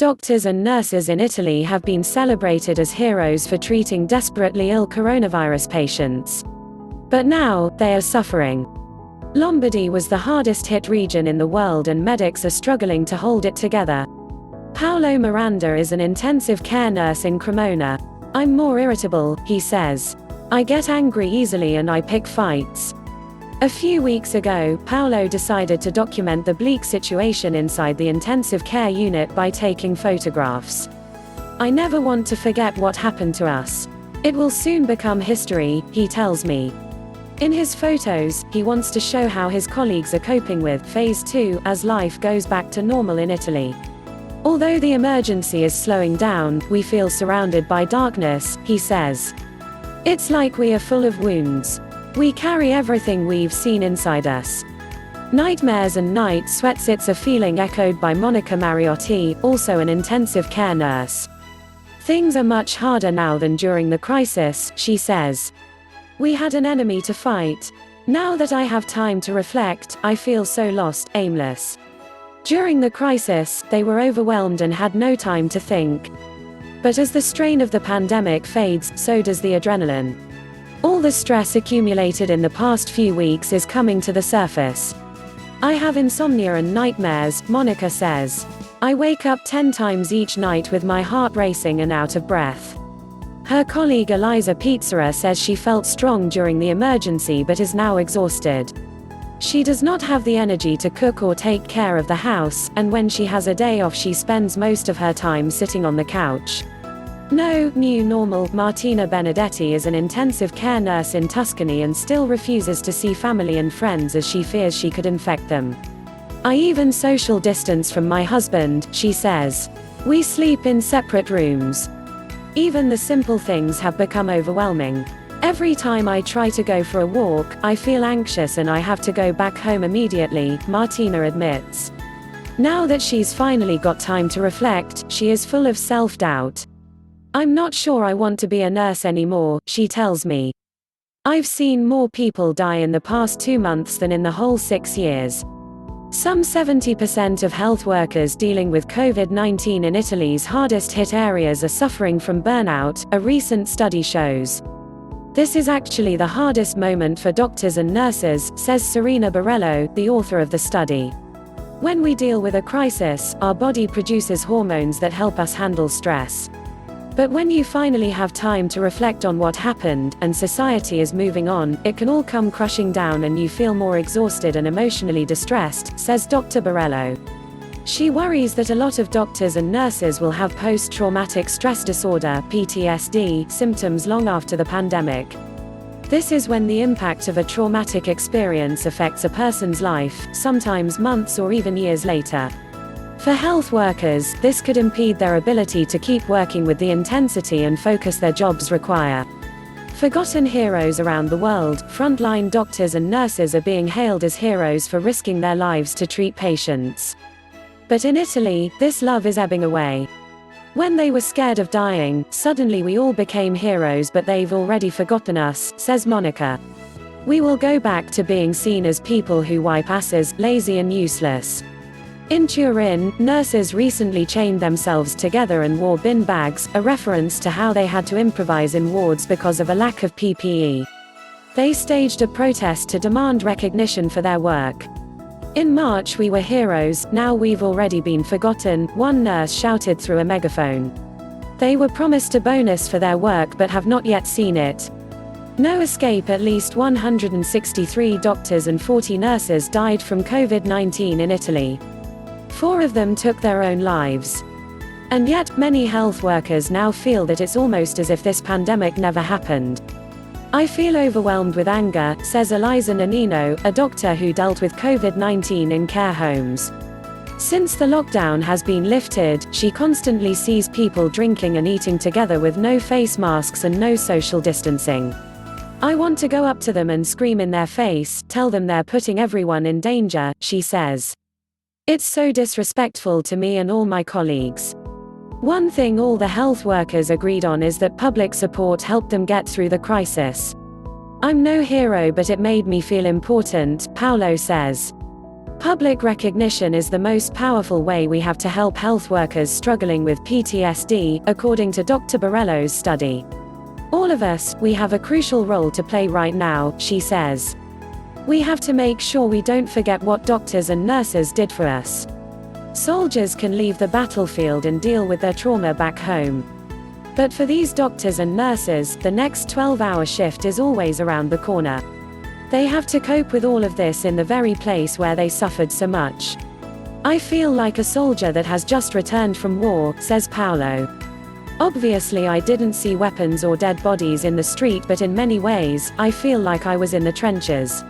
Doctors and nurses in Italy have been celebrated as heroes for treating desperately ill coronavirus patients. But now, they are suffering. Lombardy was the hardest hit region in the world and medics are struggling to hold it together. Paolo Miranda is an intensive care nurse in Cremona. "I'm more irritable," he says. "I get angry easily and I pick fights." A few weeks ago, Paolo decided to document the bleak situation inside the intensive care unit by taking photographs. "I never want to forget what happened to us. It will soon become history," he tells me. In his photos, he wants to show how his colleagues are coping with phase 2 as life goes back to normal in Italy. "Although the emergency is slowing down, we feel surrounded by darkness," he says. "It's like we are full of wounds. We carry everything we've seen inside us." Nightmares and night sweats. It's a feeling echoed by Monica Mariotti, also an intensive care nurse. "Things are much harder now than during the crisis," she says. "We had an enemy to fight. Now that I have time to reflect, I feel so lost, aimless. During the crisis, they were overwhelmed and had no time to think. But as the strain of the pandemic fades, so does the adrenaline. All the stress accumulated in the past few weeks is coming to the surface. I have insomnia and nightmares," Monica says. "I wake up 10 times each night with my heart racing and out of breath." Her colleague Eliza Pizarra says she felt strong during the emergency but is now exhausted. She does not have the energy to cook or take care of the house, and when she has a day off she spends most of her time sitting on the couch. No new normal. Martina Benedetti is an intensive care nurse in Tuscany and still refuses to see family and friends as she fears she could infect them. "I even social distance from my husband," she says. "We sleep in separate rooms. Even the simple things have become overwhelming. Every time I try to go for a walk, I feel anxious and I have to go back home immediately," Martina admits. Now that she's finally got time to reflect, she is full of self-doubt. "I'm not sure I want to be a nurse anymore," she tells me. "I've seen more people die in the past 2 months than in the whole 6 years." Some 70% of health workers dealing with COVID-19 in Italy's hardest hit areas are suffering from burnout, a recent study shows. "This is actually the hardest moment for doctors and nurses," says Serena Borello, the author of the study. "When we deal with a crisis, our body produces hormones that help us handle stress. But when you finally have time to reflect on what happened, and society is moving on, it can all come crushing down and you feel more exhausted and emotionally distressed," says Dr. Borello. She worries that a lot of doctors and nurses will have post-traumatic stress disorder (PTSD) symptoms long after the pandemic. This is when the impact of a traumatic experience affects a person's life, sometimes months or even years later. For health workers, this could impede their ability to keep working with the intensity and focus their jobs require. Forgotten heroes around the world, frontline doctors and nurses are being hailed as heroes for risking their lives to treat patients. But in Italy, this love is ebbing away. "When they were scared of dying, suddenly we all became heroes, but they've already forgotten us," says Monica. "We will go back to being seen as people who wipe asses, lazy and useless." In Turin, nurses recently chained themselves together and wore bin bags, a reference to how they had to improvise in wards because of a lack of PPE. They staged a protest to demand recognition for their work. "In March we were heroes, now we've already been forgotten," one nurse shouted through a megaphone. They were promised a bonus for their work but have not yet seen it. No escape. At least 163 doctors and 40 nurses died from COVID-19 in Italy. 4 of them took their own lives. And yet, many health workers now feel that it's almost as if this pandemic never happened. "I feel overwhelmed with anger," says Eliza Nannino, a doctor who dealt with COVID-19 in care homes. Since the lockdown has been lifted, she constantly sees people drinking and eating together with no face masks and no social distancing. "I want to go up to them and scream in their face, tell them they're putting everyone in danger," she says. "It's so disrespectful to me and all my colleagues." One thing all the health workers agreed on is that public support helped them get through the crisis. "I'm no hero, but it made me feel important," Paolo says. Public recognition is the most powerful way we have to help health workers struggling with PTSD, according to Dr. Borello's study. All of us, we have a crucial role to play right now, she says. We have to make sure we don't forget what doctors and nurses did for us. Soldiers can leave the battlefield and deal with their trauma back home. But for these doctors and nurses, the next 12-hour shift is always around the corner. They have to cope with all of this in the very place where they suffered so much. I feel like a soldier that has just returned from war, says Paolo. Obviously I didn't see weapons or dead bodies in the street, but in many ways, I feel like I was in the trenches.